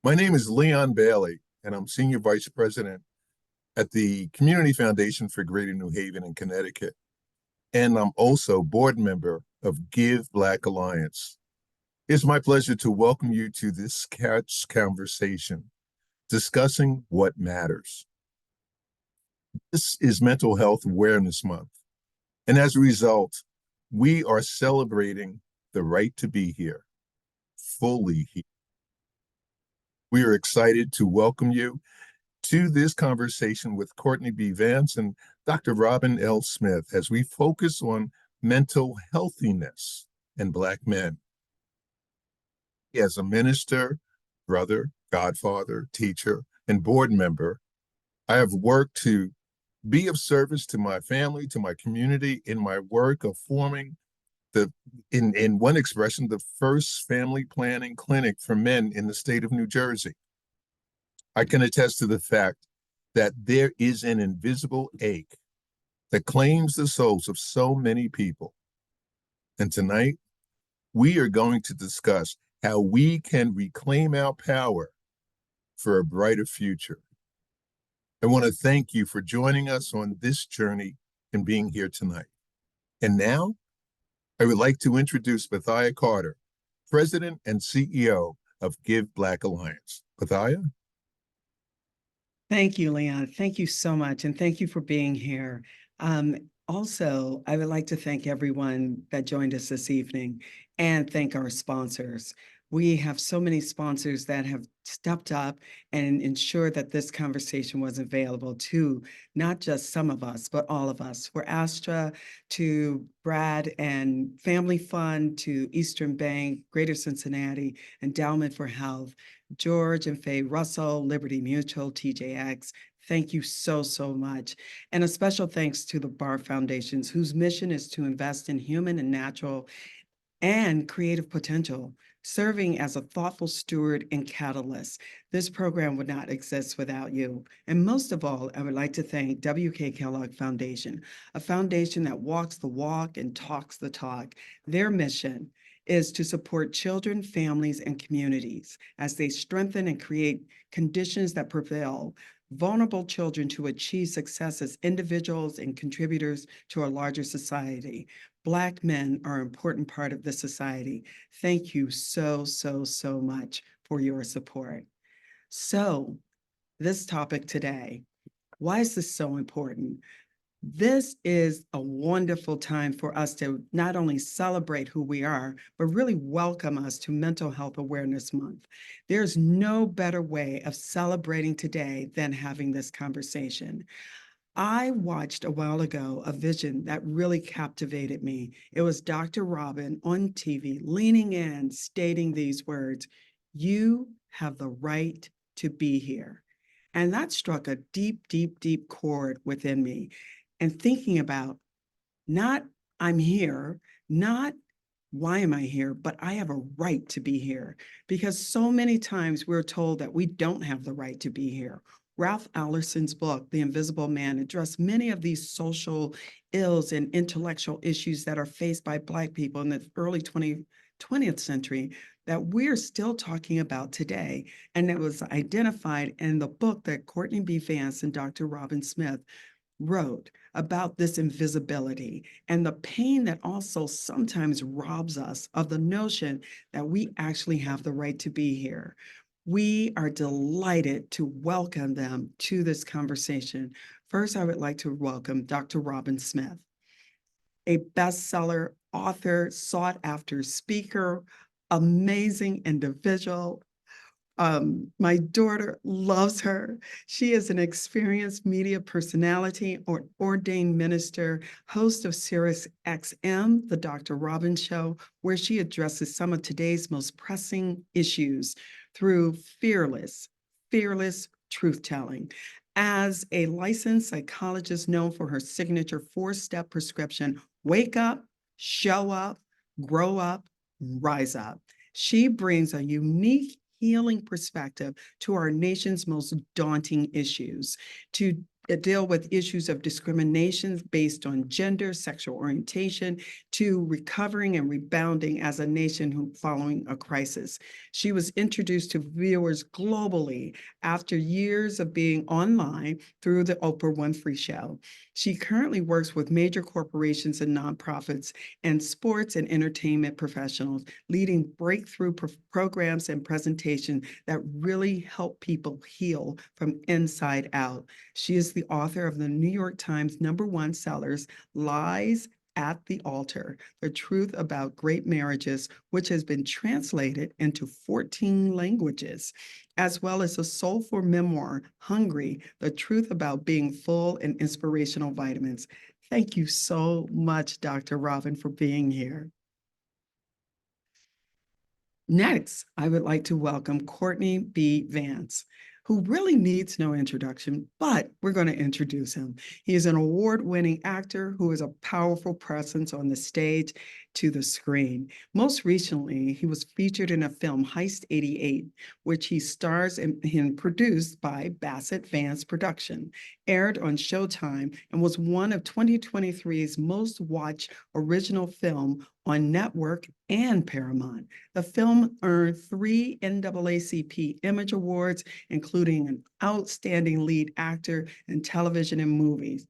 My name is Leon Bailey, and I'm Senior Vice President at the Community Foundation for Greater New Haven in Connecticut. And I'm also board member of Give Black Alliance. It's my pleasure to welcome you to this couch conversation discussing what matters. This is Mental Health Awareness Month, and as a result, we are celebrating the right to be here, fully here. We are excited to welcome you to this conversation with Courtney B. Vance and Dr. Robin L. Smith as we focus on mental healthiness in Black men. As a minister, brother, godfather, teacher, and board member, I have worked to be of service to my family, to my community, in my work of forming in one expression, the first family planning clinic for men in the state of New Jersey. I can attest to the fact that there is an invisible ache that claims the souls of so many people. And tonight, we are going to discuss how we can reclaim our power for a brighter future. I want to thank you for joining us on this journey and being here tonight. And now, I would like to introduce Bethia Carter, President and CEO of Give Black Alliance. Bethia? Thank you, Leon. Thank you so much. And thank you for being here. Also, I would like to thank everyone that joined us this evening and thank our sponsors. We have so many sponsors that have stepped up and ensured that this conversation was available to not just some of us, but all of us. We're Astra, to Brad and Family Fund, to Eastern Bank, Greater Cincinnati, Endowment for Health, George and Faye Russell, Liberty Mutual, TJX. Thank you so, so much. And a special thanks to the Barr Foundations, whose mission is to invest in human and natural and creative potential, serving as a thoughtful steward and catalyst. This program would not exist without you. And most of all, I would like to thank W.K. Kellogg Foundation, a foundation that walks the walk and talks the talk. Their mission is to support children, families, and communities as they strengthen and create conditions that prevail vulnerable children to achieve success as individuals and contributors to a larger society. Black men are an important part of this society. Thank you so, so, so much for your support. So, this topic today, why is this so important? This is a wonderful time for us to not only celebrate who we are, but really welcome us to Mental Health Awareness Month. There's no better way of celebrating today than having this conversation. I watched a while ago a vision that really captivated me. It was Dr. Robin on TV leaning in, stating these words, "You have the right to be here." And that struck a deep, deep, deep chord within me. And thinking about not I'm here, not why am I here, but I have a right to be here. Because so many times we're told that we don't have the right to be here. Ralph Allerson's book, The Invisible Man, addressed many of these social ills and intellectual issues that are faced by Black people in the early 20th century that we're still talking about today. And it was identified in the book that Courtney B. Vance and Dr. Robin Smith wrote about this invisibility and the pain that also sometimes robs us of the notion that we actually have the right to be here. We are delighted to welcome them to this conversation. First, I would like to welcome Dr. Robin Smith, a bestseller author, sought after speaker, amazing individual. My daughter loves her. She is an experienced media personality or ordained minister, host of Sirius XM, The Dr. Robin Show, where she addresses some of today's most pressing issues through fearless truth-telling. As a licensed psychologist known for her signature 4-step prescription, wake up, show up, grow up, rise up. She brings a unique healing perspective to our nation's most daunting issues. To deal with issues of discrimination based on gender, sexual orientation, to recovering and rebounding as a nation following a crisis. She was introduced to viewers globally after years of being online through the Oprah Winfrey Show. She currently works with major corporations and nonprofits and sports and entertainment professionals, leading breakthrough programs and presentations that really help people heal from inside out. She is the author of the New York Times #1 sellers, Lies at the Altar, The Truth About Great Marriages, which has been translated into 14 languages, as well as a soulful memoir, Hungry, The Truth About Being Full and Inspirational Vitamins. Thank you so much, Dr. Robin, for being here. Next, I would like to welcome Courtney B. Vance, who really needs no introduction, but we're going to introduce him. He is an award-winning actor who is a powerful presence on the stage to the screen. Most recently, he was featured in a film, Heist 88, which he stars in and produced by Bassett Vance Production, aired on Showtime, and was one of 2023's most watched original film on network and Paramount. The film earned 3 NAACP Image Awards, including an Outstanding Lead Actor in Television and Movies,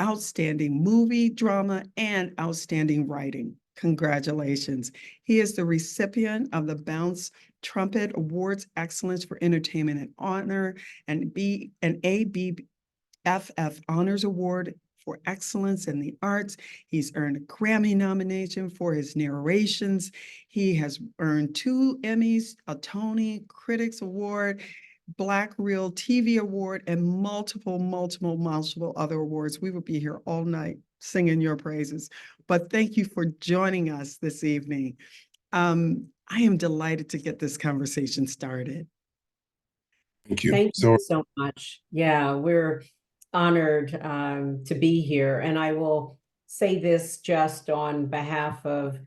Outstanding Movie, Drama, and Outstanding Writing. Congratulations. He is the recipient of the Bounce Trumpet Awards Excellence for Entertainment and Honor and an ABFF Honors Award for Excellence in the Arts. He's earned a Grammy nomination for his narrations. He has earned 2 Emmys, a Tony Critics Award, Black Reel TV Award, and multiple other awards. We will be here all night singing your praises. But thank you for joining us this evening. I am delighted to get this conversation started. Thank you. Thank you so much. Yeah, we're honored to be here. And I will say this just on behalf of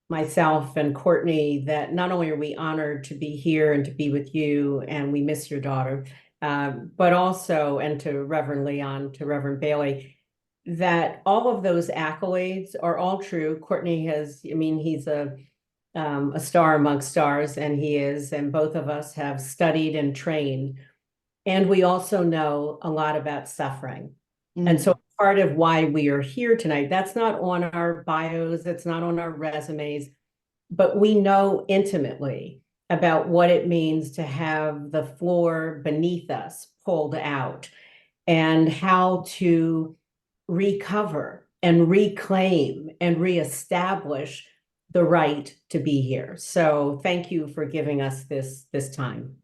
myself and Courtney, that not only are we honored to be here and to be with you, and we miss your daughter, but also, and to Reverend Leon, to Reverend Bailey, that all of those accolades are all true. Courtney has, I mean, he's a star amongst stars, and he is, and both of us have studied and trained. And we also know a lot about suffering. And so part of why we are here tonight, that's not on our bios, that's not on our resumes, but we know intimately about what it means to have the floor beneath us pulled out, and how to recover and reclaim and reestablish the right to be here. So thank you for giving us this time.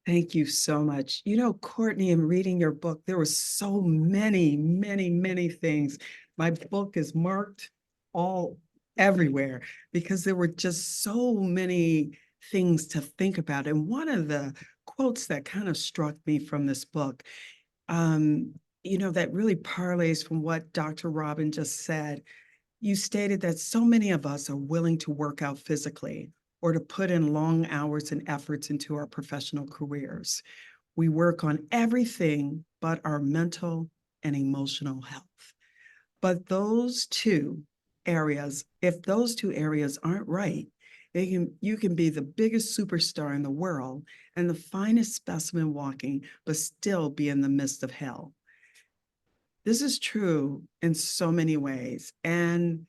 Thank you so much. You know, Courtney, in reading your book, there were so many things. My book is marked everywhere because there were just so many things to think about. And one of the quotes that kind of struck me from this book, you know, that really parlays from what Dr. Robin just said. You stated that so many of us are willing to work out physically or to put in long hours and efforts into our professional careers. We work on everything but our mental and emotional health. But those 2 areas, if those 2 areas aren't right, you can be the biggest superstar in the world and the finest specimen walking, but still be in the midst of hell. This is true in so many ways. And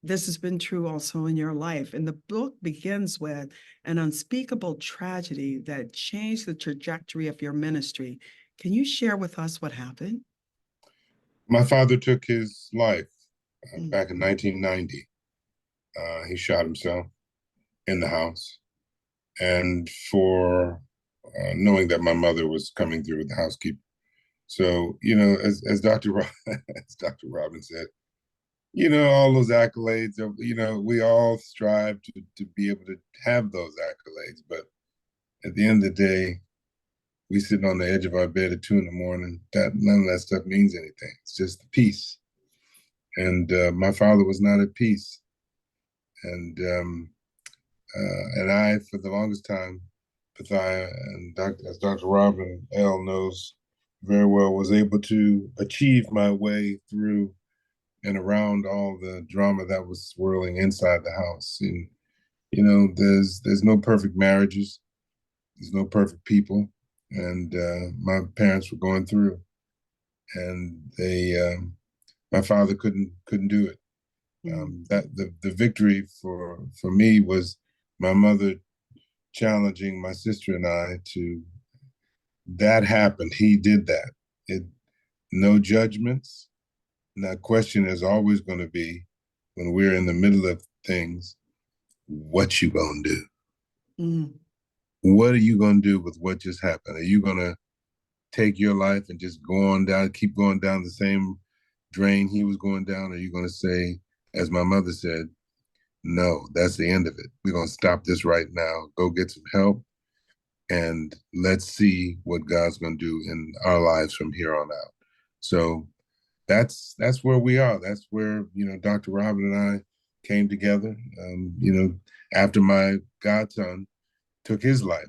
this has been true also in your life. And the book begins with an unspeakable tragedy that changed the trajectory of your ministry. Can you share with us what happened? My father took his life back in 1990. He shot himself in the house. And for knowing that my mother was coming through with the housekeeper. So, you know, as Dr. Robin said, you know, all those accolades, you know, we all strive to be able to have those accolades. But at the end of the day, we sitting on the edge of our bed at 2 a.m, none of that stuff means anything. It's just the peace. And my father was not at peace. And I, for the longest time, Pathia, and as Dr. Robin L. knows, very well, was able to achieve my way through and around all the drama that was swirling inside the house. And there's no perfect marriages, there's no perfect people, and my parents were going through, and my father couldn't do it. That the victory for me was my mother challenging my sister and I to. That happened. He did that. No judgments. That question is always going to be, when we're in the middle of things, what you gonna do? Mm. What are you gonna do with what just happened? Are you gonna take your life and just go on down, keep going down the same drain he was going down? Or are you gonna say, as my mother said, no, that's the end of it. We're gonna stop this right now. Go get some help, and let's see what God's gonna do in our lives from here on out. So that's where we are. That's where Dr. Robin and I came together. After my godson took his life,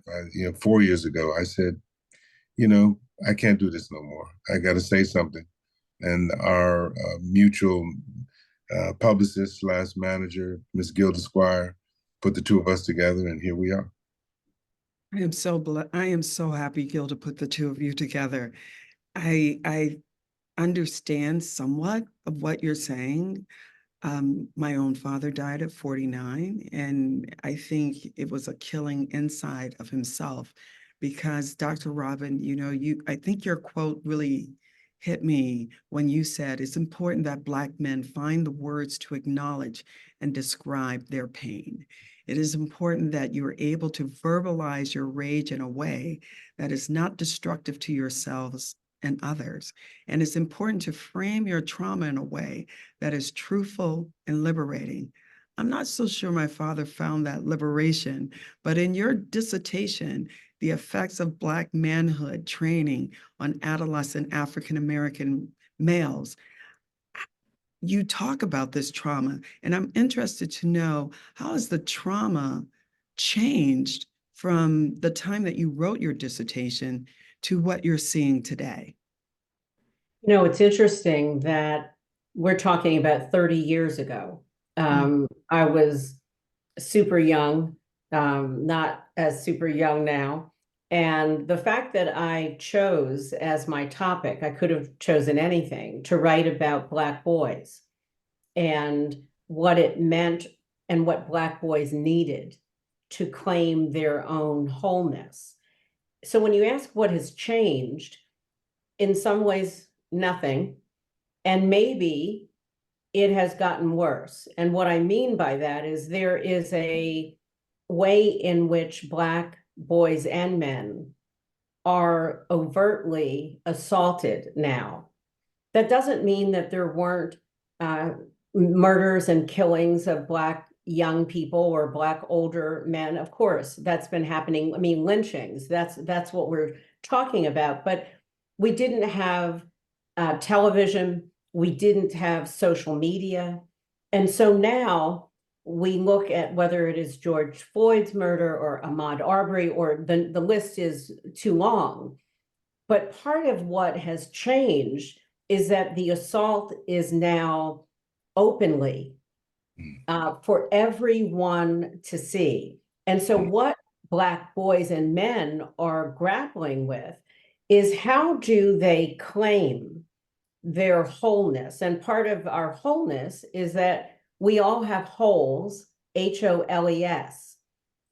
4 years ago, I said, I can't do this no more. I got to say something. And our mutual publicist / manager, Miss Gilda Squire, put the two of us together, and here we are. I am so happy, Gil, to put the two of you together. I understand somewhat of what you're saying. My own father died at 49, and I think it was a killing inside of himself, because Dr. Robin, I think your quote really hit me when you said it's important that Black men find the words to acknowledge and describe their pain. It is important that you're able to verbalize your rage in a way that is not destructive to yourselves and others. And it's important to frame your trauma in a way that is truthful and liberating. I'm not so sure my father found that liberation, but in your dissertation, The Effects of Black Manhood Training on Adolescent African American Males, you talk about this trauma, and I'm interested to know, how has the trauma changed from the time that you wrote your dissertation to what you're seeing today? It's interesting that we're talking about 30 years ago. I was super young, not as super young now. And the fact that I chose as my topic, I could have chosen anything, to write about Black boys and what it meant and what Black boys needed to claim their own wholeness. So when you ask what has changed, in some ways, nothing. And maybe it has gotten worse. And what I mean by that is there is a way in which Black boys and men are overtly assaulted now. That doesn't mean that there weren't murders and killings of Black young people or Black older men. Of course, that's been happening. I mean, lynchings, that's what we're talking about. But we didn't have television. We didn't have social media. And so now we look at whether it is George Floyd's murder or Ahmaud Arbery, or the list is too long. But part of what has changed is that the assault is now openly for everyone to see. And so what Black boys and men are grappling with is, how do they claim their wholeness? And part of our wholeness is that we all have holes, HOLES,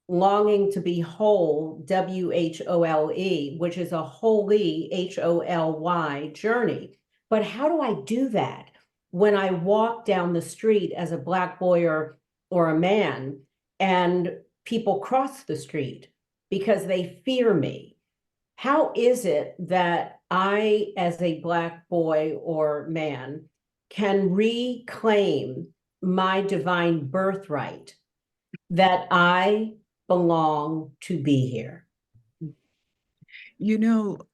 longing to be whole, WHOLE, which is a holy, HOLY journey. But how do I do that when I walk down the street as a Black boy or a man, and people cross the street because they fear me? How is it that I, as a Black boy or man, can reclaim my divine birthright that I belong to be here?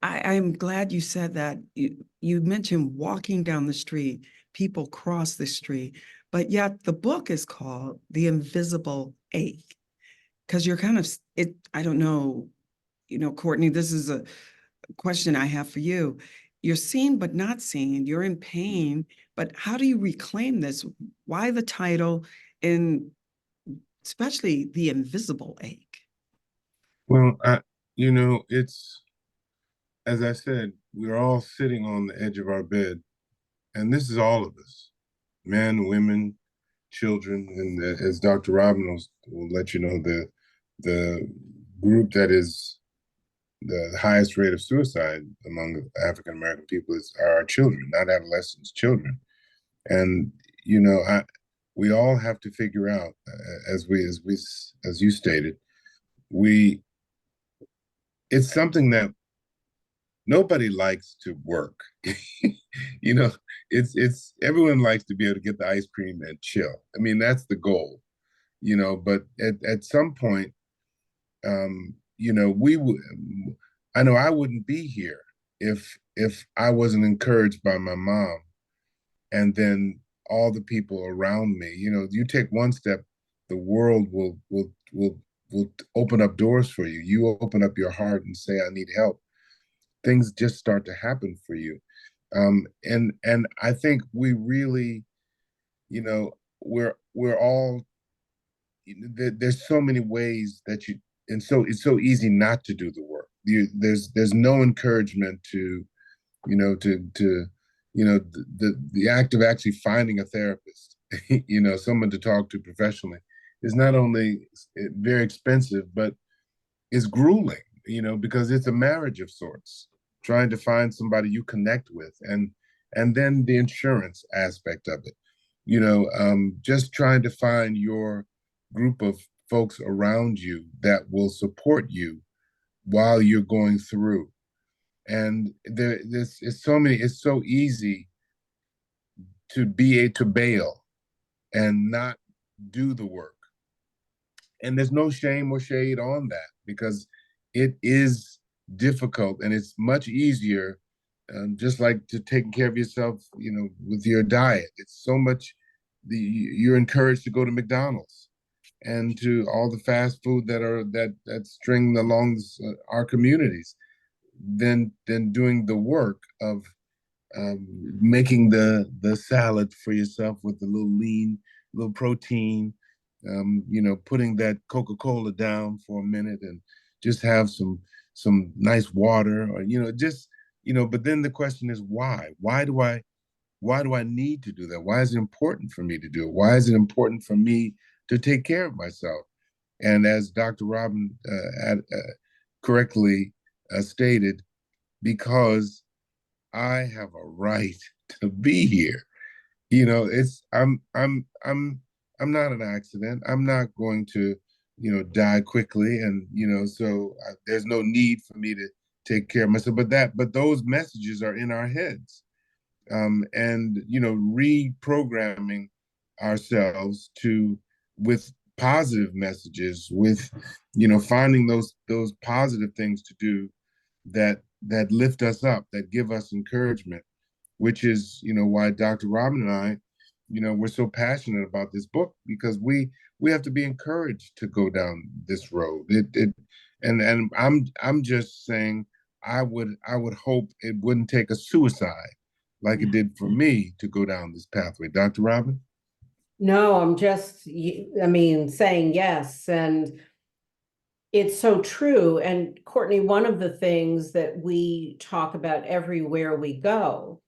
I'm glad you said that. You mentioned walking down the street, people cross the street, but yet the book is called The Invisible Ache, because you're kind of, I don't know, Courtney, this is question I have for you. You're seen but not seen. You're in pain, but how do you reclaim this? Why the title, and especially the invisible ache? Well, it's, as I said, we're all sitting on the edge of our bed, and this is all of us, men, women, children, and as Dr. Robin will let you know, the group that is the highest rate of suicide among African American people are our children, not adolescents, children. And we all have to figure out, as you stated, we it's something that nobody likes to work. you know, it's everyone likes to be able to get the ice cream and chill. I mean, that's the goal. But at some point, we would. I know I wouldn't be here if I wasn't encouraged by my mom, and then all the people around me. You take one step, the world will open up doors for you. You open up your heart and say, "I need help." Things just start to happen for you. And I think we really, we're all, there's so many ways that and so it's so easy not to do the work. There's no encouragement to, the act of actually finding a therapist, someone to talk to professionally, is not only very expensive, but is grueling, because it's a marriage of sorts, trying to find somebody you connect with, and then the insurance aspect of it, just trying to find your group of folks around you that will support you while you're going through. And it's so easy to to bail and not do the work. And there's no shame or shade on that, because it is difficult, and it's much easier, just like to taking care of yourself, with your diet. It's so much, you're encouraged to go to McDonald's and to all the fast food that string along our communities, than doing the work of making the salad for yourself with a little lean, little protein, putting that Coca-Cola down for a minute and just have some nice water, or but then the question is, why? Why do I need to do that? Why is it important for me to do it? Why is it important for me to take care of myself? And as Dr. Robin correctly stated, because I have a right to be here. It's I'm not an accident. I'm not going to, die quickly, and so there's no need for me to take care of myself. But those messages are in our heads, and reprogramming ourselves with positive messages, with finding those positive things to do that lift us up, that give us encouragement, which is why Dr. Robin and I, we're so passionate about this book, because we have to be encouraged to go down this road. And I'm just saying, I would hope it wouldn't take a suicide like it did for me to go down this pathway. Dr. Robin? No, I'm just, saying yes. And it's so true. And Courtney, one of the things that we talk about everywhere we go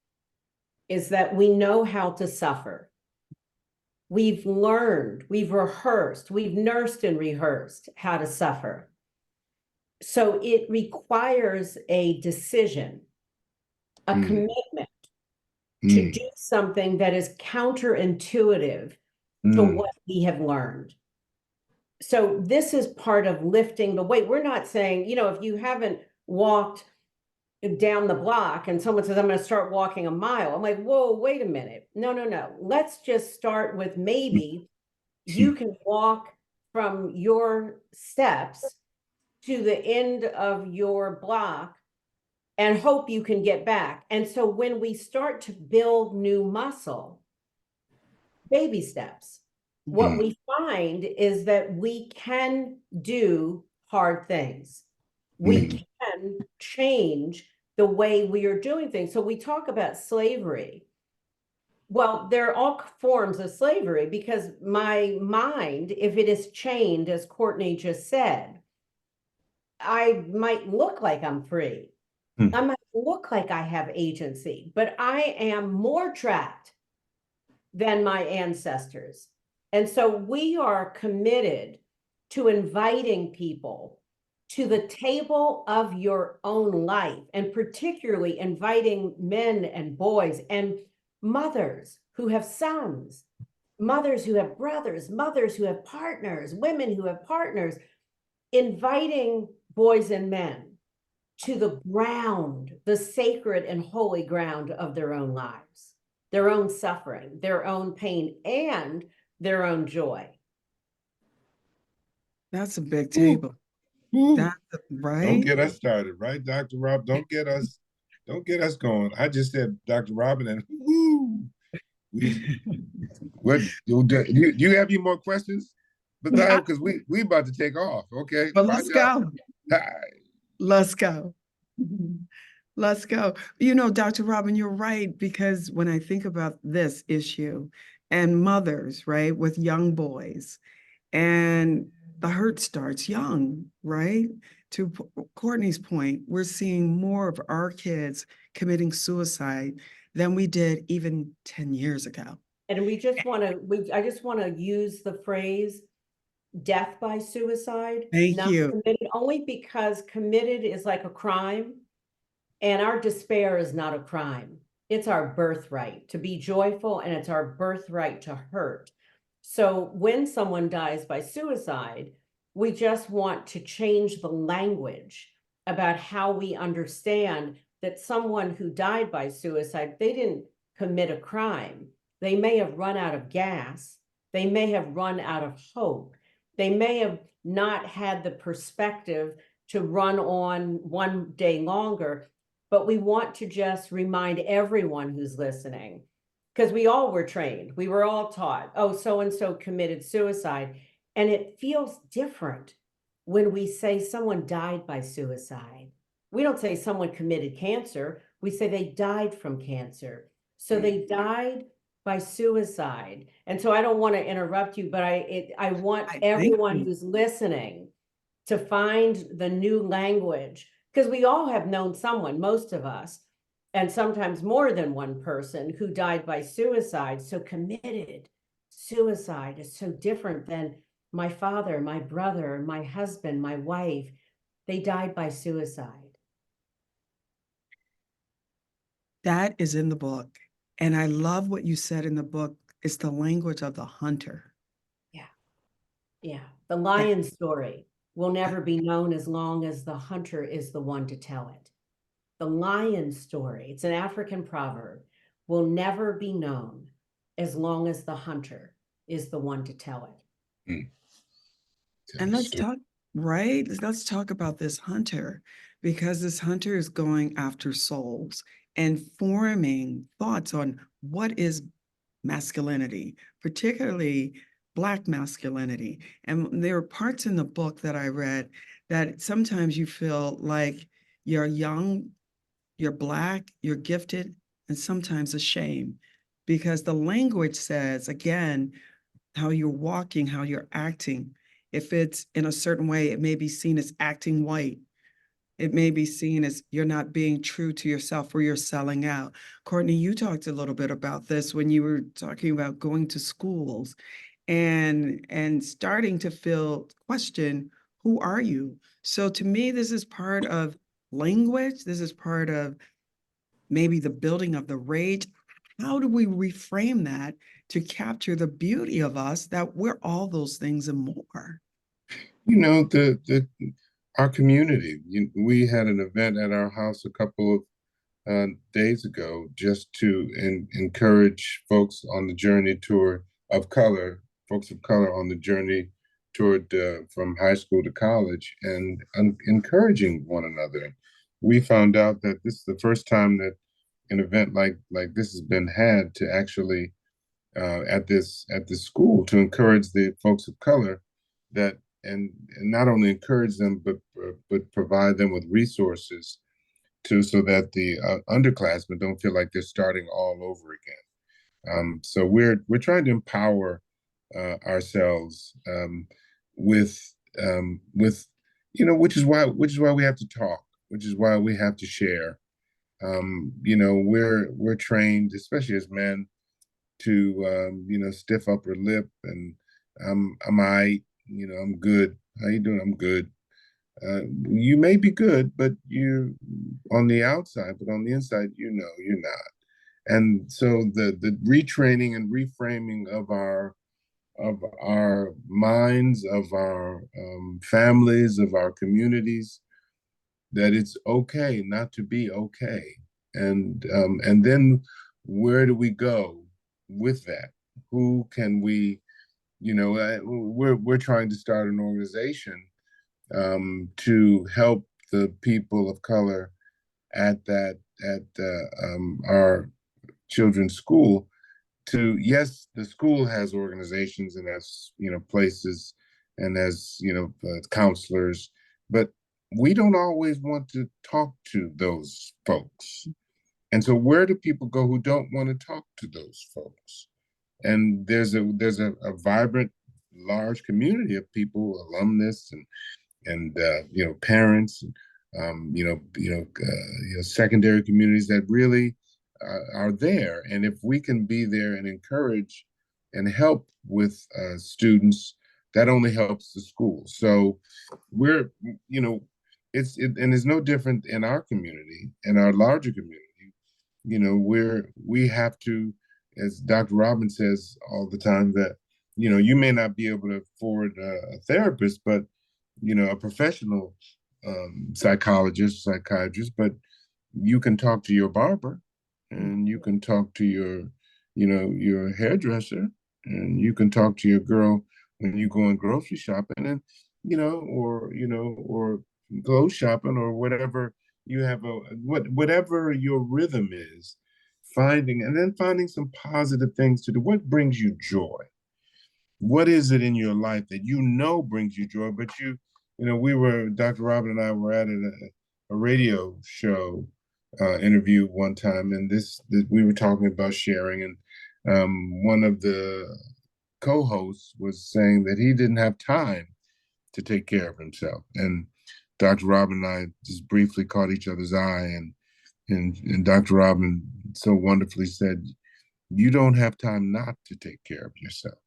is that we know how to suffer. We've learned, we've rehearsed, we've nursed and rehearsed how to suffer. So it requires a decision, a commitment to do something that is counterintuitive to what we have learned. So this is part of lifting the weight. We're not saying, if you haven't walked down the block and someone says, I'm going to start walking a mile, I'm like, whoa, wait a minute. No. Let's just start with, maybe you can walk from your steps to the end of your block and hope you can get back. And so when we start to build new muscle, baby steps, what we find is that we can do hard things. We can change the way we are doing things. So we talk about slavery. Well, there are all forms of slavery because my mind, if it is chained, as Courtney just said, I might look like I'm free. Hmm. I might look like I have agency, but I am more trapped than my ancestors. And so we are committed to inviting people to the table of your own life, and particularly inviting men and boys and mothers who have sons, mothers who have brothers, mothers who have partners, women who have partners, inviting boys and men to the ground, the sacred and holy ground of their own lives, their own suffering, their own pain, and their own joy. That's a big Ooh. table. Ooh. That's Don't right. get us started, right, Dr. Rob? Don't get us going. I just said Dr. Robin and woo. What you have any more questions? But because we about to take off. Okay. But Watch let's out. go. Hi. Let's go. Let's go. You know, Dr. Robin, you're right, because when I think about this issue and mothers, right, with young boys, and the hurt starts young, right? To Courtney's point, we're seeing more of our kids committing suicide than we did even 10 years ago. And we just want to, I just want to use the phrase death by suicide. Thank not you. committed, only because committed is like a crime, and our despair is not a crime. It's our birthright to be joyful, and it's our birthright to hurt. So when someone dies by suicide, we just want to change the language about how we understand that someone who died by suicide, they didn't commit a crime. They may have run out of gas. They may have run out of hope. They may have not had the perspective to run on one day longer. But we want to just remind everyone who's listening, because we all were trained. We were all taught, oh, so-and-so committed suicide. And it feels different when we say someone died by suicide. We don't say someone committed cancer. We say they died from cancer. So they died by suicide. And so I don't want to interrupt you, but I want everyone who's listening to find the new language, because we all have known someone, most of us, and sometimes more than one person who died by suicide. So committed suicide is so different than my father, my brother, my husband, my wife. They died by suicide. That is in the book. And I love what you said in the book. It's the language of the hunter. Yeah. The lion story will never be known as long as the hunter is the one to tell it. The lion story, it's an African proverb, will never be known as long as the hunter is the one to tell it. Hmm. And let's talk, right? Let's talk about this hunter, because this hunter is going after souls and forming thoughts on what is masculinity, particularly Black masculinity. And there are parts in the book that I read that sometimes you feel like you're young, you're Black, you're gifted, and sometimes ashamed, because the language says, again, how you're walking, how you're acting. If it's in a certain way, it may be seen as acting white. It may be seen as you're not being true to yourself, or you're selling out. Courtney, you talked a little bit about this when you were talking about going to schools and starting to question, who are you? So to me, this is part of language. This is part of maybe the building of the rage. How do we reframe that to capture the beauty of us, that we're all those things and more? You know, our community. We had an event at our house a couple of days ago just to encourage folks on the journey folks of color on the journey toward from high school to college, and encouraging one another. We found out that this is the first time that an event like this has been had to actually at this school, to encourage the folks of color, that and not only encourage them but provide them with resources so that the underclassmen don't feel like they're starting all over again. So we're trying to empower ourselves with which is why we have to talk, which is why we have to share. We're trained, especially as men, to stiff upper lip and I'm I'm good. How you doing? I'm good. You may be good, but you on the outside, but on the inside, you're not. And so the retraining and reframing of our minds, of our families, of our communities, that it's okay not to be okay, and then where do we go with that? Who can we? We're trying to start an organization to help the people of color at our children's school. Yes, the school has organizations and has places and has counselors, but we don't always want to talk to those folks. And so where do people go who don't want to talk to those folks? And there's a vibrant, large community of people, alumnus and parents, secondary communities that really are there. And if we can be there and encourage and help with students, that only helps the school. So we're, and it's no different in our community, in our larger community. We have to, as Dr. Robbins says all the time, that you may not be able to afford a therapist, but a professional psychologist, psychiatrist, but you can talk to your barber, and you can talk to your hairdresser, and you can talk to your girl when you go in grocery shopping, and or go shopping, or whatever you have whatever your rhythm is, finding some positive things to do. What brings you joy? What is it in your life that brings you joy, but Dr. Robin and I were at a radio show interview one time, and we were talking about sharing, and one of the co-hosts was saying that he didn't have time to take care of himself, and Dr. Robin and I just briefly caught each other's eye, and Dr. Robin so wonderfully said, "You don't have time not to take care of yourself."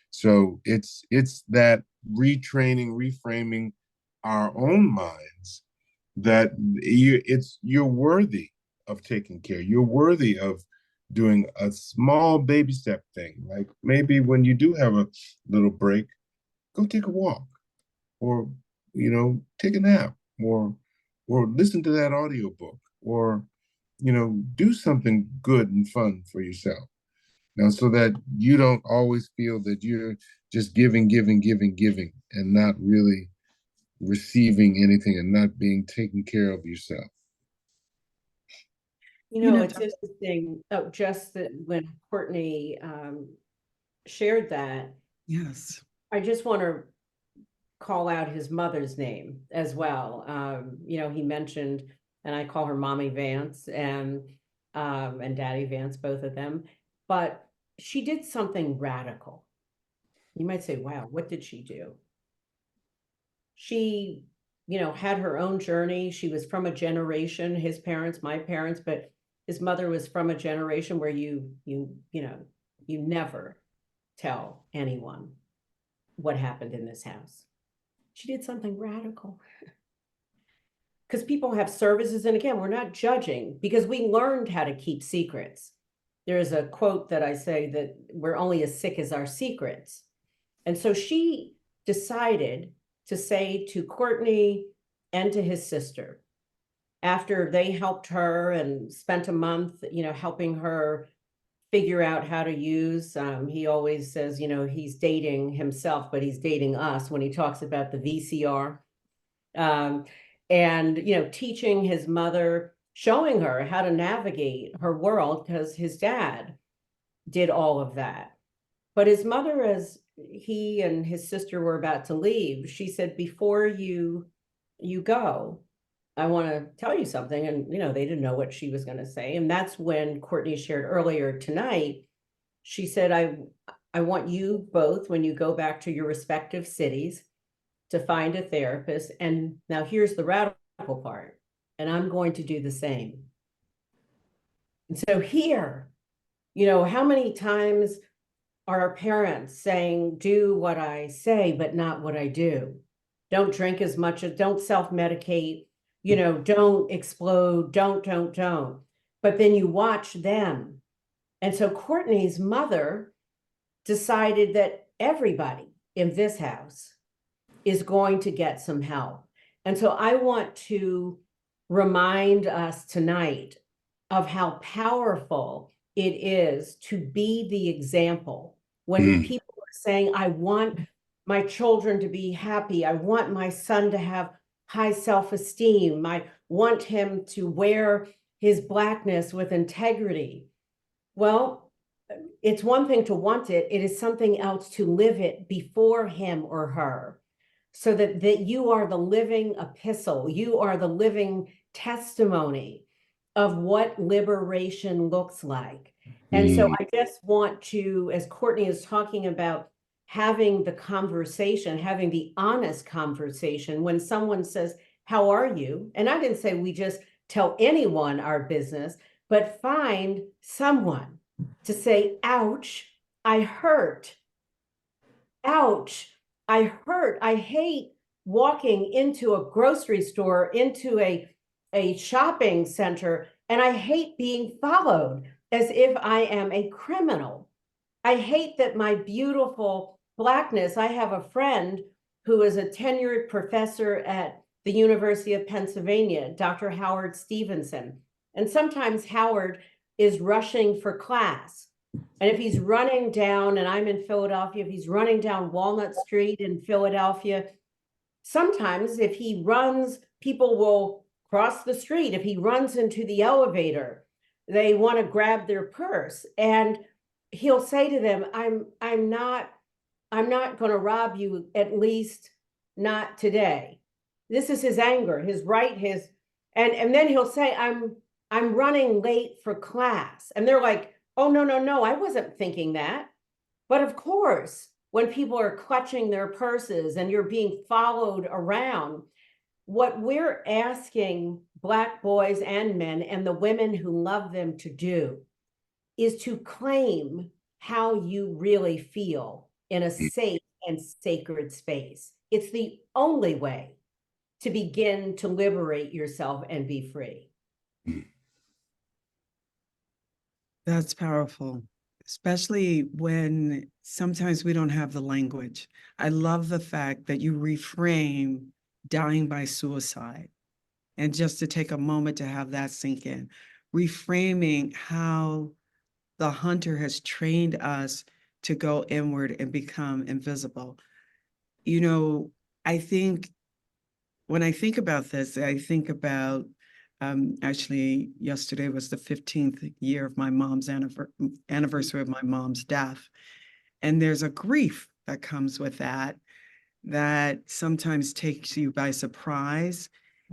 So it's that retraining, reframing our own minds that you're worthy of taking care. You're worthy of doing a small baby step thing. Like maybe when you do have a little break, go take a walk, or take a nap, or listen to that audiobook, or do something good and fun for yourself. Now, so that you don't always feel that you're just giving, and not really receiving anything, and not being taken care of yourself. It's interesting. Oh, just that when Courtney shared that, Yes. I just want to call out his mother's name as well. He mentioned, and I call her Mommy Vance and Daddy Vance, both of them, but she did something radical. You might say, wow, what did she do? She, had her own journey. She was from a generation, his parents, my parents, but his mother was from a generation where you never tell anyone what happened in this house. She did something radical. Because people have services, and again, we're not judging, because we learned how to keep secrets. There's a quote that I say that we're only as sick as our secrets. And so she decided to say to Courtney and to his sister, after they helped her and spent a month, helping her figure out how to use, he always says, he's dating himself, but he's dating us when he talks about the VCR. And, teaching his mother, showing her how to navigate her world, because his dad did all of that. But his mother, as he and his sister were about to leave, she said, before you go, I want to tell you something. And, they didn't know what she was going to say. And that's when Courtney shared earlier tonight. She said, I want you both, when you go back to your respective cities, to find a therapist. And now here's the radical part. And I'm going to do the same. And so here, how many times are our parents saying, do what I say, but not what I do? Don't drink as much, don't self-medicate, don't explode, don't. But then you watch them. And so Courtney's mother decided that everybody in this house is going to get some help. And so I want to remind us tonight of how powerful it is to be the example. When people are saying, I want my children to be happy, I want my son to have high self-esteem, I want him to wear his Blackness with integrity. Well, it's one thing to want it, it is something else to live it before him or her, so that you are the living epistle, you are the living testimony of what liberation looks like. And so I just want to, as Courtney is talking about, having the conversation, having the honest conversation, when someone says, how are you? And I didn't say we just tell anyone our business, but find someone to say, ouch, I hurt. Ouch, I hurt. I hate walking into a grocery store, into a shopping center, and I hate being followed as if I am a criminal. I hate that my beautiful Blackness. I have a friend who is a tenured professor at the University of Pennsylvania, Dr. Howard Stevenson. And sometimes Howard is rushing for class. And if he's running down, and I'm in Philadelphia, if he's running down Walnut Street in Philadelphia, sometimes if he runs, people will cross the street. If he runs into the elevator, they want to grab their purse. And he'll say to them, I'm not going to rob you, at least not today. This is his anger, and then he'll say, I'm running late for class. And they're like, oh, no, I wasn't thinking that. But of course, when people are clutching their purses and you're being followed around, what we're asking Black boys and men and the women who love them to do is to claim how you really feel in a safe and sacred space. It's the only way to begin to liberate yourself and be free. That's powerful, especially when sometimes we don't have the language. I love the fact that you reframe dying by suicide. And just to take a moment to have that sink in, reframing how the hunter has trained us to go inward and become invisible. I think when I think about this, I think about actually yesterday was the 15th year of my mom's anniversary of my mom's death. And there's a grief that comes with that sometimes takes you by surprise.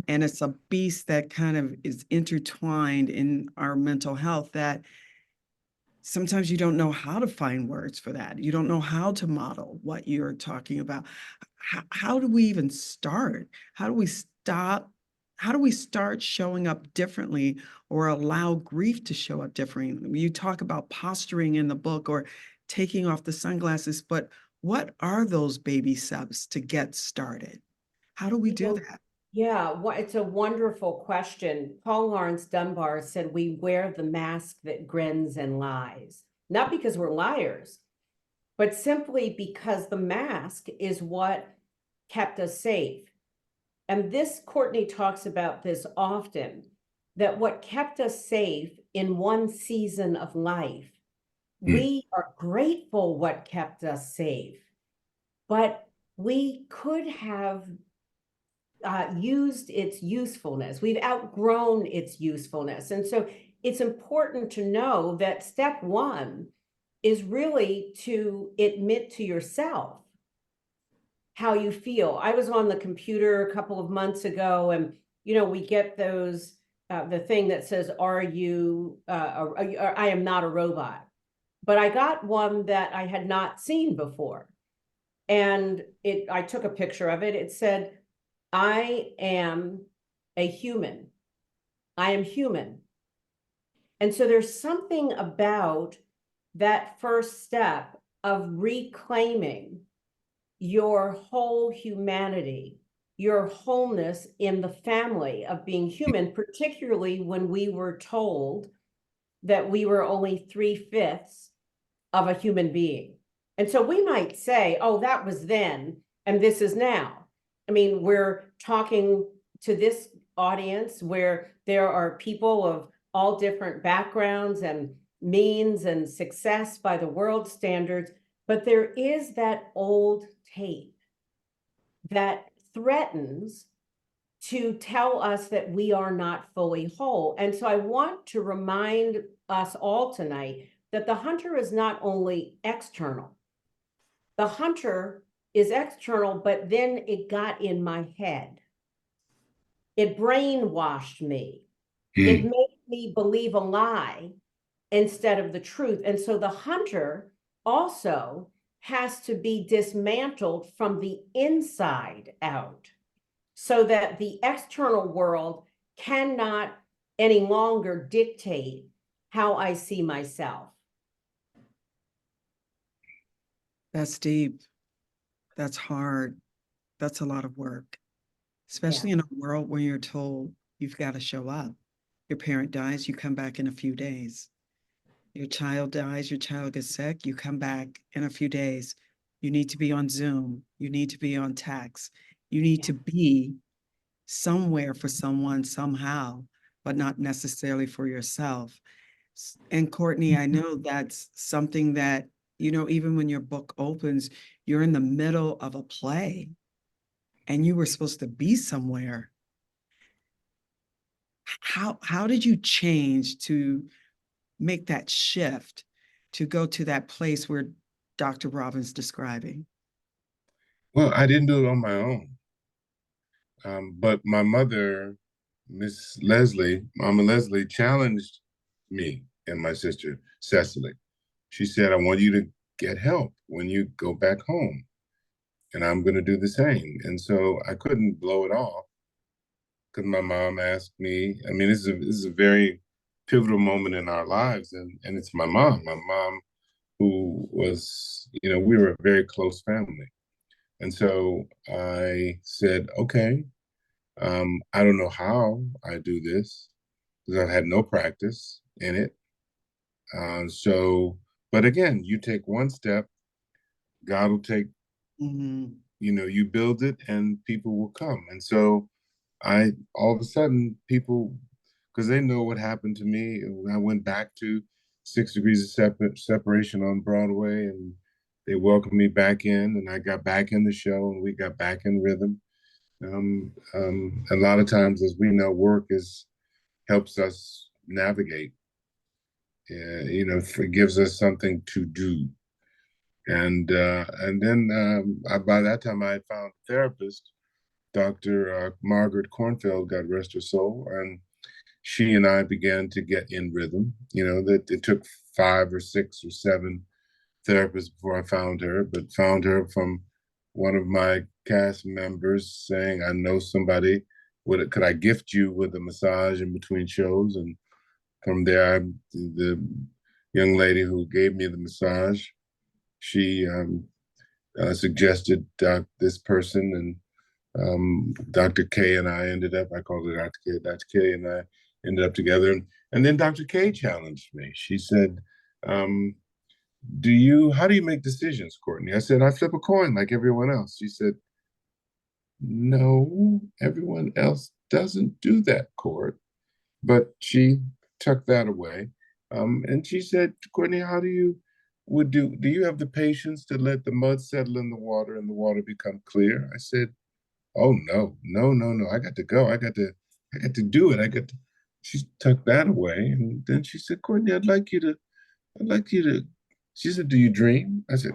And it's a beast that kind of is intertwined in our mental health that sometimes you don't know how to find words for that. You don't know how to model what you're talking about. How do we even start? How do we stop? How do we start showing up differently or allow grief to show up differently? You talk about posturing in the book or taking off the sunglasses, but what are those baby steps to get started? How do we do that? Yeah, it's a wonderful question. Paul Laurence Dunbar said, we wear the mask that grins and lies, not because we're liars, but simply because the mask is what kept us safe. And Courtney talks about this often, that what kept us safe in one season of life, we are grateful what kept us safe, but we could have used its usefulness. We've outgrown its usefulness. And so it's important to know that step one is really to admit to yourself how you feel. I was on the computer a couple of months ago, and we get those, the thing that says, are you, I am not a robot. But I got one that I had not seen before. And I took a picture of it. It said, I am a human. I am human. And so there's something about that first step of reclaiming your whole humanity, your wholeness in the family of being human, particularly when we were told that we were only 3/5 of a human being. And so we might say, oh, that was then, and this is now. I mean, we're talking to this audience where there are people of all different backgrounds and means and success by the world standards, but there is that old tape that threatens to tell us that we are not fully whole. And so I want to remind us all tonight that the hunter is not only external. The hunter is external, but then it got in my head. It brainwashed me. It made me believe a lie instead of the truth. And so the hunter also has to be dismantled from the inside out so that the external world cannot any longer dictate how I see myself. That's deep. That's hard. That's a lot of work, especially in a world where you're told you've got to show up. Your parent dies, you come back in a few days. Your child dies, your child gets sick, you come back in a few days. You need to be on Zoom. You need to be on text. You need to be somewhere for someone somehow, but not necessarily for yourself. And Courtney, I know that's something that, even when your book opens, you're in the middle of a play and you were supposed to be somewhere. How did you change to make that shift to go to that place where Dr. Robin's describing? Well, I didn't do it on my own. But my mother, Mama Leslie, challenged me and my sister, Cecily. She said, I want you to get help when you go back home. And I'm going to do the same. And so I couldn't blow it off because my mom asked me. I mean, this is a very pivotal moment in our lives. And it's my mom who was, we were a very close family. And so I said, okay, I don't know how I do this because I've had no practice in it. But again, you take one step, God will take, you build it and people will come. And so all of a sudden people, because they know what happened to me, I went back to 6 Degrees of Separation on Broadway, and they welcomed me back in, and I got back in the show, and we got back in rhythm. A lot of times, as we know, work helps us navigate. It gives us something to do. And then by that time, I had found a therapist, Dr. Margaret Kornfeld, God rest her soul, and she and I began to get in rhythm. That it took 5 or 6 or 7 therapists before I found her, but found her from one of my cast members saying, I know somebody, could I gift you with a massage in between shows? And from there, the young lady who gave me the massage, she suggested this person, and Dr. K and I I called her Dr. K and I ended up together. And then Dr. K challenged me. She said, how do you make decisions, Courtney? I said, I flip a coin like everyone else. She said, no, everyone else doesn't do that, Court. But she tucked that away. And she said, Courtney, do you have the patience to let the mud settle in the water and the water become clear? I said, oh, no. I got to go. I got to do it. She tucked that away. And then she said, Courtney, I'd like you to, she said, do you dream? I said,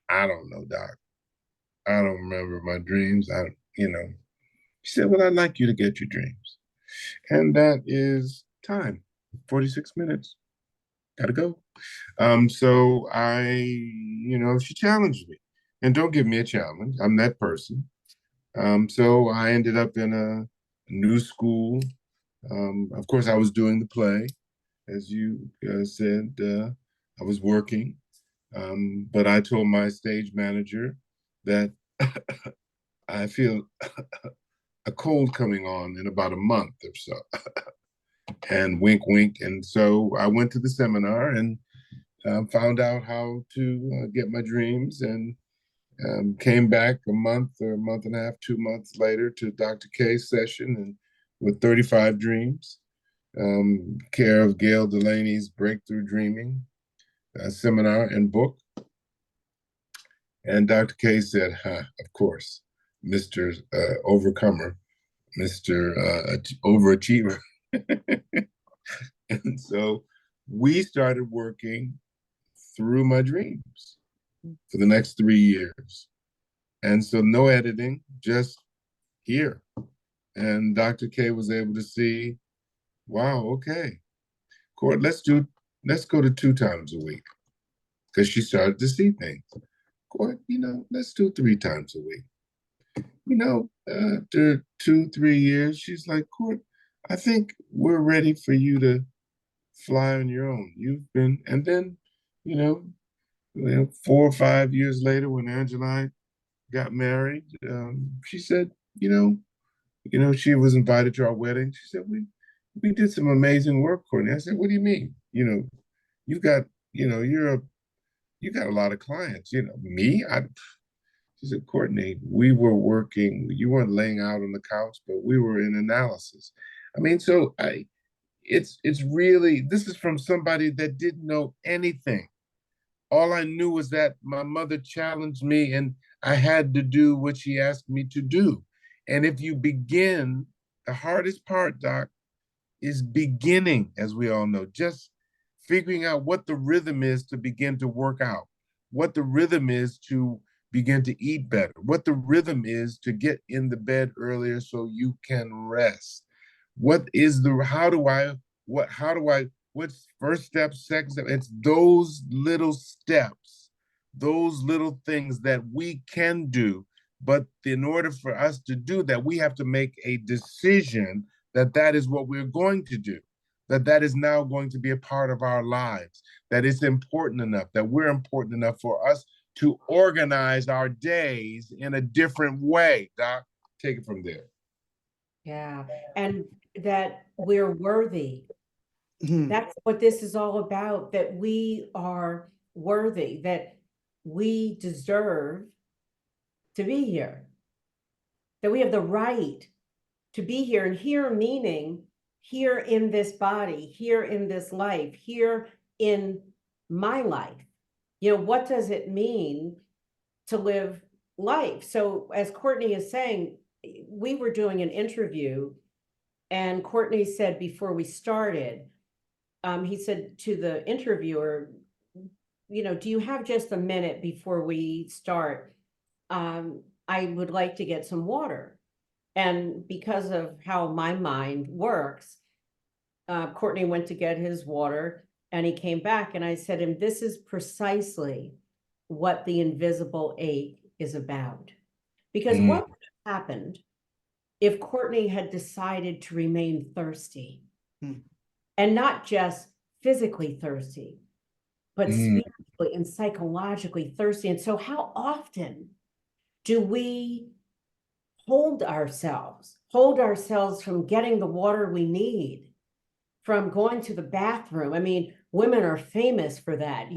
I don't know, Doc. I don't remember my dreams. She said, well, I'd like you to get your dreams. And that is time, 46 minutes. Gotta go. So she challenged me. And don't give me a challenge. I'm that person. So I ended up in a new school. Of course, I was doing the play, as you said. I was working, but I told my stage manager that I feel a cold coming on in about a month or so, and wink, wink. And so I went to the seminar and found out how to get my dreams, and came back a month or a month and a half, 2 months later to Dr. K's session and with 35 dreams, care of Gail Delaney's Breakthrough Dreaming seminar and book. And Dr. K said, of course, Mr. Overcomer, Mr. Overachiever. And so we started working through my dreams for the next 3 years. And so no editing, just here. And Dr. K was able to see, wow, okay, Court, let's go to 2 times a week. Because she started to see things. Court, let's do 3 times a week. After 2-3 years, she's like, Court, I think we're ready for you to fly on your own. You've been, and then, 4 or 5 years later, when Angela and I got married, she said, she was invited to our wedding. She said, we did some amazing work, Courtney. I said, what do you mean? You've got, you got a lot of clients. Me? She said, Courtney, we were working, you weren't laying out on the couch, but we were in analysis. I mean, so it's really, this is from somebody that didn't know anything. All I knew was that my mother challenged me and I had to do what she asked me to do. And if you begin, the hardest part, Doc, is beginning, as we all know, just figuring out what the rhythm is to begin to work out, what the rhythm is to begin to eat better, what the rhythm is to get in the bed earlier so you can rest. What's first step, second step? It's those little steps, those little things that we can do. But in order for us to do that, we have to make a decision that is what we're going to do, that is now going to be a part of our lives, that it's important enough, that we're important enough for us to organize our days in a different way. Doc, take it from there. Yeah, and that we're worthy. That's what this is all about, that we are worthy, that we deserve to be here, that we have the right to be here. And here meaning here in this body, here in this life, here in my life. What does it mean to live life? So as Courtney is saying, we were doing an interview and Courtney said before we started, he said to the interviewer, do you have just a minute before we start? I would like to get some water. And because of how my mind works, Courtney went to get his water and he came back and I said, and this is precisely what the invisible ache is about. Because what would have happened if Courtney had decided to remain thirsty? And not just physically thirsty, but spiritually and psychologically thirsty. And so how often do we hold ourselves from getting the water we need, from going to the bathroom? I mean, women are famous for that.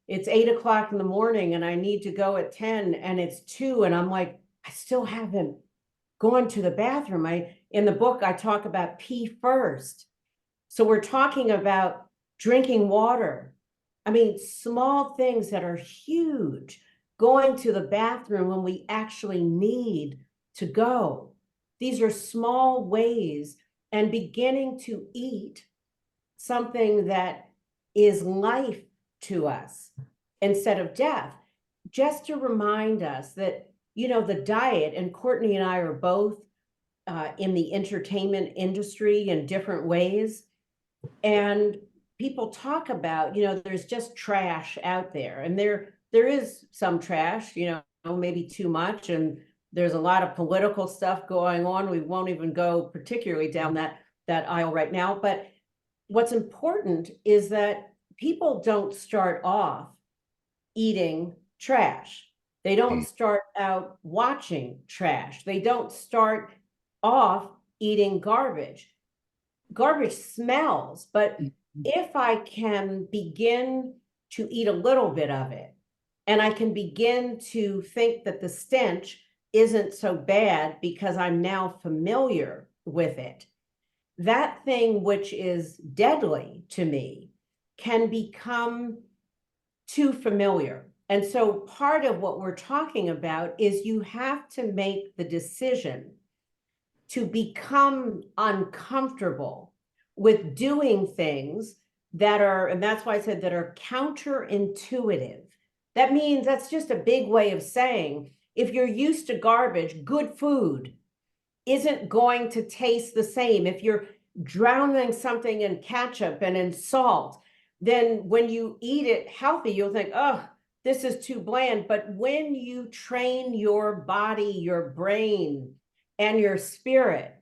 It's 8 o'clock in the morning and I need to go at 10 and it's 2 and I'm like, I still haven't gone to the bathroom. In the book, I talk about pee first. So we're talking about drinking water. I mean, small things that are huge, going to the bathroom when we actually need to go. These are small ways, and beginning to eat something that is life to us instead of death, just to remind us that, the diet, and Courtney and I are both in the entertainment industry in different ways. And people talk about, there's just trash out there, and there is some trash, maybe too much, and there's a lot of political stuff going on. We won't even go particularly down that aisle right now. But what's important is that people don't start off eating trash. They don't start out watching trash. They don't start off eating garbage. Garbage smells, but if I can begin to eat a little bit of it, and I can begin to think that the stench isn't so bad because I'm now familiar with it, that thing which is deadly to me can become too familiar. And so part of what we're talking about is you have to make the decision to become uncomfortable with doing things that are, and that's why I said that are counterintuitive. That means that's just a big way of saying, if you're used to garbage, good food isn't going to taste the same. If you're drowning something in ketchup and in salt, then when you eat it healthy, you'll think, oh, this is too bland. But when you train your body, your brain, and your spirit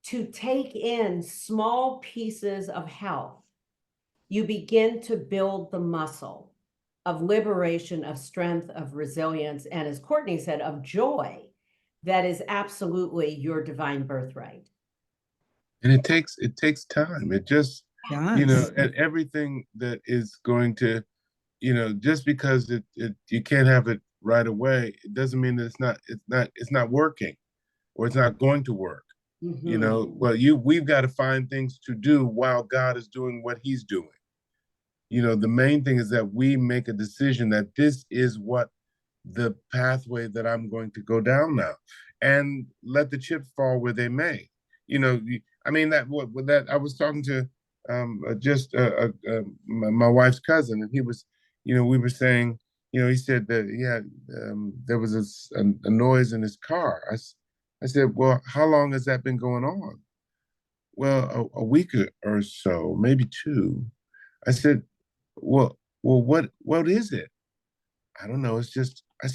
to take in small pieces of health, you begin to build the muscle of liberation, of strength, of resilience, and as Courtney said, of joy that is absolutely your divine birthright. And it takes time. It just, Yes. and everything that is going to, just because you can't have it right away, it doesn't mean that it's not working, or it's not going to work. Well, we've got to find things to do while God is doing what he's doing. The main thing is that we make a decision that this is what the pathway that I'm going to go down now, and let the chips fall where they may. I mean, that I was talking to my wife's cousin, and he was, we were saying, he said that he had there was a noise in his car. I said, well, how long has that been going on? Well, a week or so, maybe two. I said, well, what is it? I don't know. It's just, I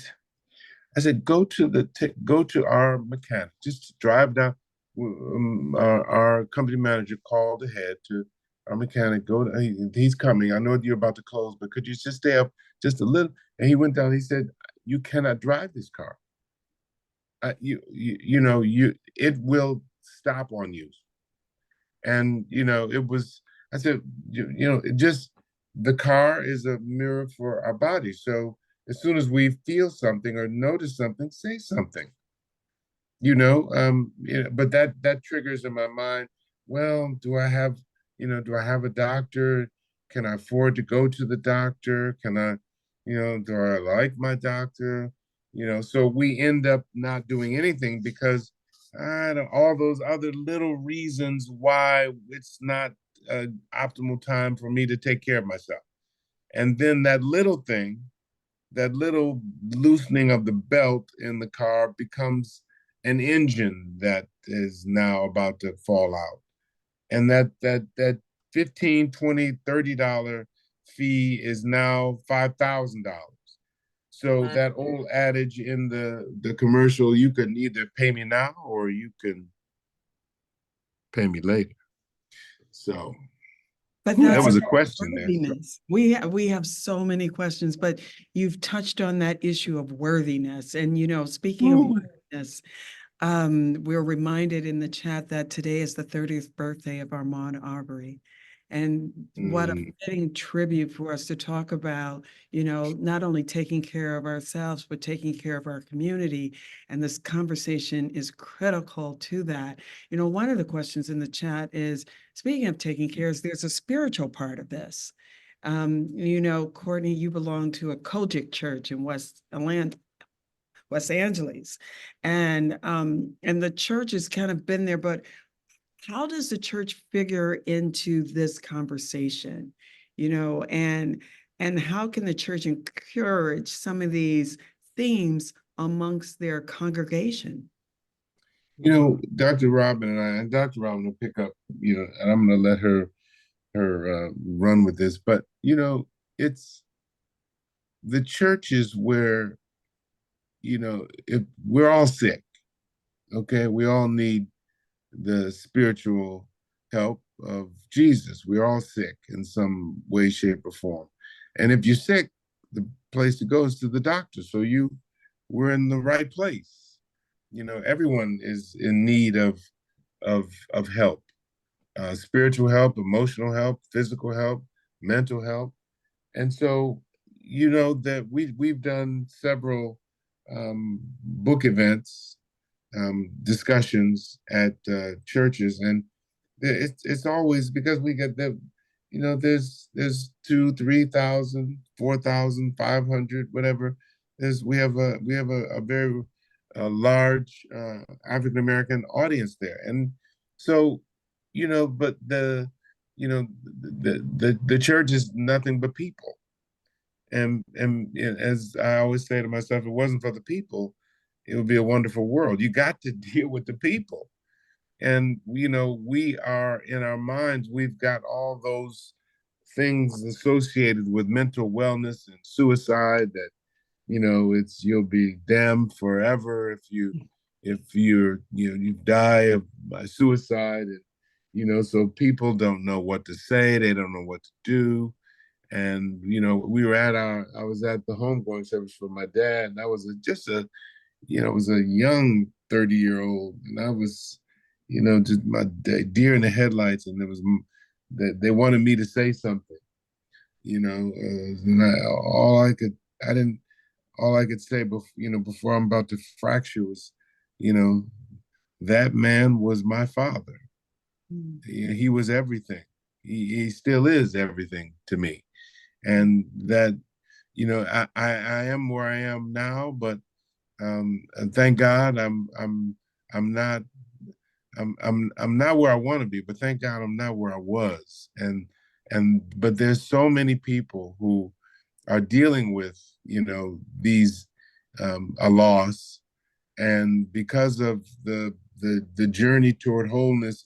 said, go to our mechanic, just drive down. Our company manager called ahead to our mechanic. He's coming. I know you're about to close, but could you just stay up just a little? And he went down. He said, you cannot drive this car. It will stop on you. And it was. I said, the car is a mirror for our body. So as soon as we feel something or notice something, say something. But that triggers in my mind, well, do I have a doctor? Can I afford to go to the doctor? Can I, do I like my doctor? So we end up not doing anything because all those other little reasons why it's not an optimal time for me to take care of myself. And then that little thing, that little loosening of the belt in the car becomes an engine that is now about to fall out. And that $15, $20, $30 fee is now $5,000. So that old adage in the commercial, you can either pay me now or you can pay me later. So But that was a question there. We have so many questions, but you've touched on that issue of worthiness. And, speaking of worthiness, we're reminded in the chat that today is the 30th birthday of Ahmaud Arbery. And what a fitting tribute for us to talk about, not only taking care of ourselves, but taking care of our community. And this conversation is critical to that. One of the questions in the chat is, speaking of taking care, there's a spiritual part of this. Courtney, you belong to a Kojic church in West Angeles. And the church has kind of been there, but how does the church figure into this conversation, and how can the church encourage some of these themes amongst their congregation? Dr. Robin and Dr. Robin will pick up, and I'm going to let her run with this, but it's the church is where, if we're all sick, okay, we all need the spiritual help of Jesus. We're all sick in some way, shape, or form. And if you're sick, the place to go is to the doctor. So we're in the right place. Everyone is in need of help, spiritual help, emotional help, physical help, mental help. And so, that we've done several book events, discussions at churches, and it's always because we get there's 2, 3,000, 4,500, whatever. We have a very large African American audience there, and so but the church is nothing but people, and as I always say to myself, if it wasn't for the people, it would be a wonderful world. You got to deal with the people. And, we are in our minds, we've got all those things associated with mental wellness and suicide that, you'll be damned forever if you die by suicide. And, so people don't know what to say. They don't know what to do. And, I was at the homegoing service for my dad, and that was it was a young 30-year-old, and I was, just my deer in the headlights, and that they wanted me to say something, and all I could say before I'm about to fracture was, that man was my father. He was everything. He still is everything to me, and that, I am where I am now, but and thank God I'm not I'm not where I want to be, but thank God I'm not where I was. But there's so many people who are dealing with, these a loss, and because of the journey toward wholeness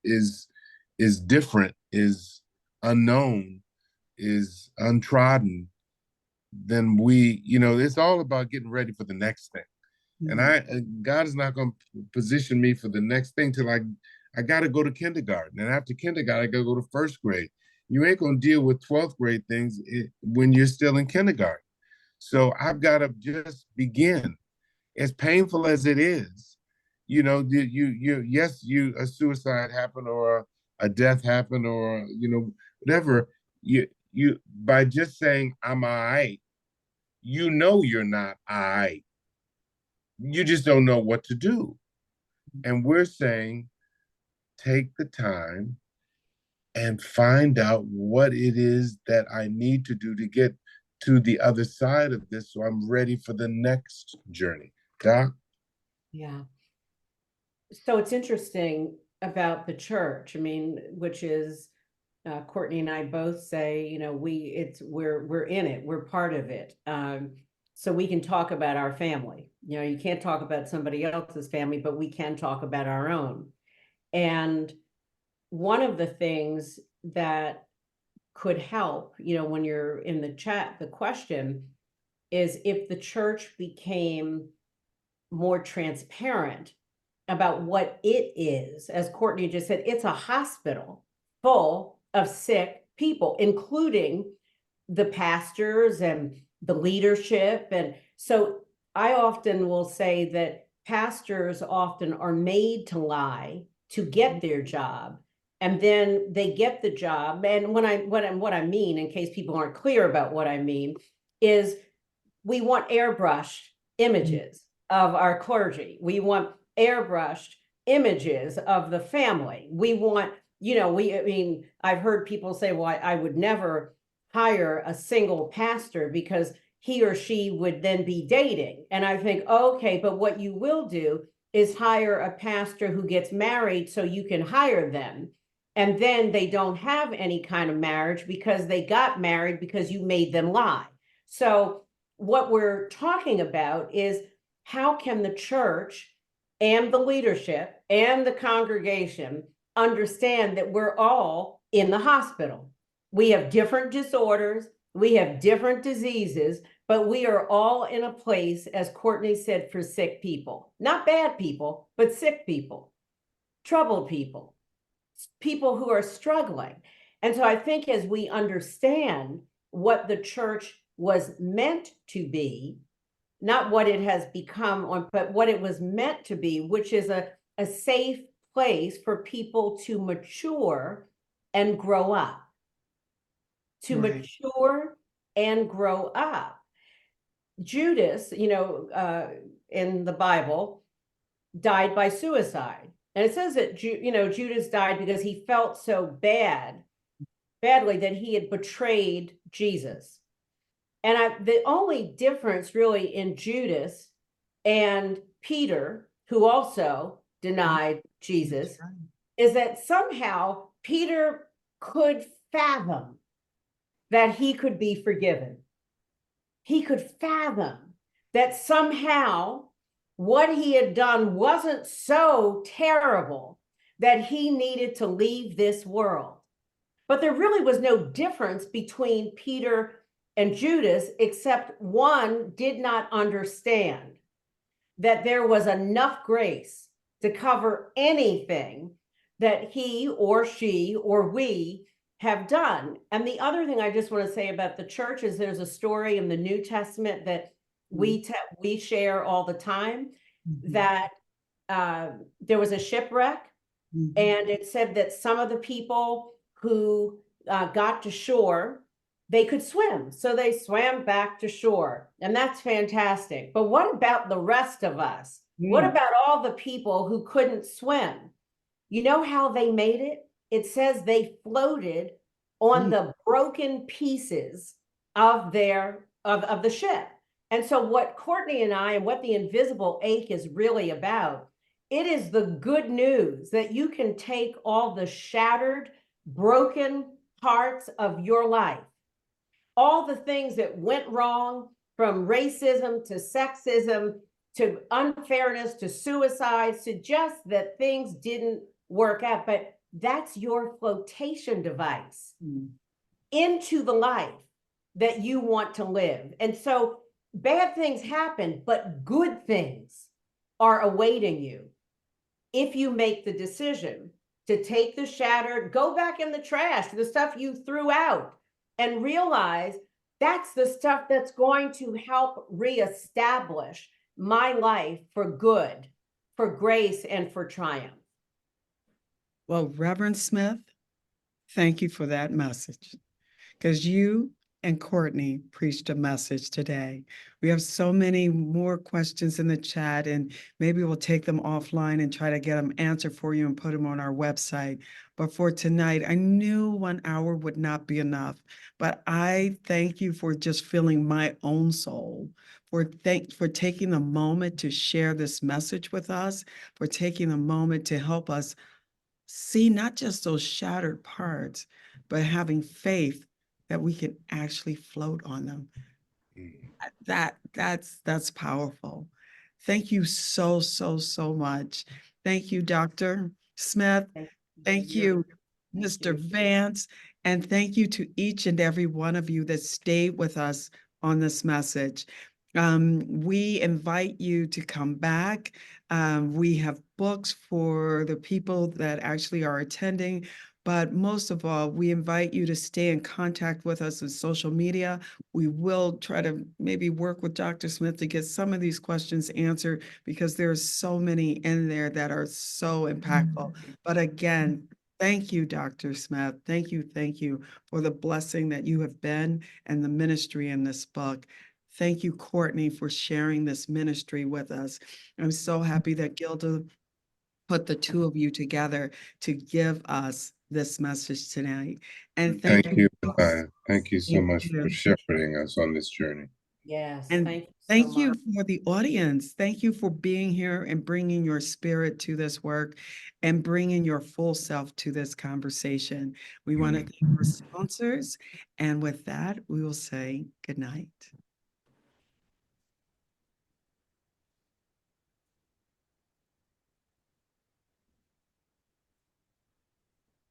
is different, is unknown, is untrodden, then it's all about getting ready for the next thing. And God is not going to position me for the next thing till I got to go to kindergarten. And after kindergarten, I got to go to first grade. You ain't going to deal with 12th grade things when you're still in kindergarten. So I've got to just begin, as painful as it is. Yes, a suicide happened, or a death happened, or, whatever. You by just saying I'm all right, you're not all right. You just don't know what to do. And we're saying, take the time and find out what it is that I need to do to get to the other side of this, so I'm ready for the next journey. Doc? Yeah. So it's interesting about the church, I mean, which is, Courtney and I both say, we're in it, we're part of it. So we can talk about our family. You can't talk about somebody else's family, but we can talk about our own. And one of the things that could help, when you're in the chat, the question is, if the church became more transparent about what it is. As Courtney just said, it's a hospital full of sick people, including the pastors and the leadership. And so I often will say that pastors often are made to lie to get their job. And then they get the job. And what I mean, in case people aren't clear about what I mean, is we want airbrushed images of our clergy. We want airbrushed images of the family. We want, I've heard people say, well, I would never hire a single pastor because he or she would then be dating. And I think, okay, but what you will do is hire a pastor who gets married so you can hire them. And then they don't have any kind of marriage because they got married because you made them lie. So what we're talking about is, how can the church and the leadership and the congregation understand that we're all in the hospital. We have different disorders, we have different diseases, but we are all in a place, as Courtney said, for sick people. Not bad people, but sick people, troubled people, people who are struggling. And so I think as we understand what the church was meant to be, not what it has become, but what it was meant to be, which is a safe place for people to mature and grow up. To Right. mature and grow up. Judas, in the Bible, died by suicide. And it says that, Judas died because he felt so badly that he had betrayed Jesus. And the only difference really in Judas and Peter, who also denied Jesus, Right. is that somehow Peter could fathom that he could be forgiven. He could fathom that somehow what he had done wasn't so terrible that he needed to leave this world. But there really was no difference between Peter and Judas, except one did not understand that there was enough grace to cover anything that he or she or we have done. And the other thing I just want to say about the church is there's a story in the New Testament that we share all the time, that there was a shipwreck, and it said that some of the people who got to shore, they could swim. So they swam back to shore. And that's fantastic. But what about the rest of us? What about all the people who couldn't swim? You know how they made it? It says they floated on the broken pieces of the ship. And so what Courtney and I, and what the Invisible Ache is really about, it is the good news that you can take all the shattered, broken parts of your life, all the things that went wrong, from racism to sexism to unfairness to suicides to just that things didn't work out. But that's your flotation device into the life that you want to live. And so bad things happen, but good things are awaiting you if you make the decision to take the shattered, go back in the trash, the stuff you threw out, and realize that's the stuff that's going to help reestablish my life for good, for grace, and for triumph. Well, Reverend Smith, thank you for that message, because you and Courtney preached a message today. We have so many more questions in the chat, and maybe we'll take them offline and try to get them answered for you and put them on our website. But for tonight, I knew 1 hour would not be enough, but I thank you for just filling my own soul, for taking the moment to share this message with us, for taking the moment to help us see not just those shattered parts, but having faith that we can actually float on them. That's powerful. Thank you so much. Thank you, Dr. Smith. Thank you, Mr. Vance. And thank you to each and every one of you that stayed with us on this message. We invite you to come back. We have books for the people that actually are attending, but most of all, we invite you to stay in contact with us on social media. We will try to maybe work with Dr. Smith to get some of these questions answered, because there's so many in there that are so impactful. But again, thank you, Dr. Smith. Thank you for the blessing that you have been and the ministry in this book. Thank you, Courtney, for sharing this ministry with us. I'm so happy that Gilda put the two of you together to give us this message tonight. And Thank you. folks. Thank you so much for shepherding us on this journey. Yes, And thank you so thank you much. for the audience. Thank you for being here and bringing your spirit to this work and bringing your full self to this conversation. We want to thank our sponsors. And with that, we will say good night.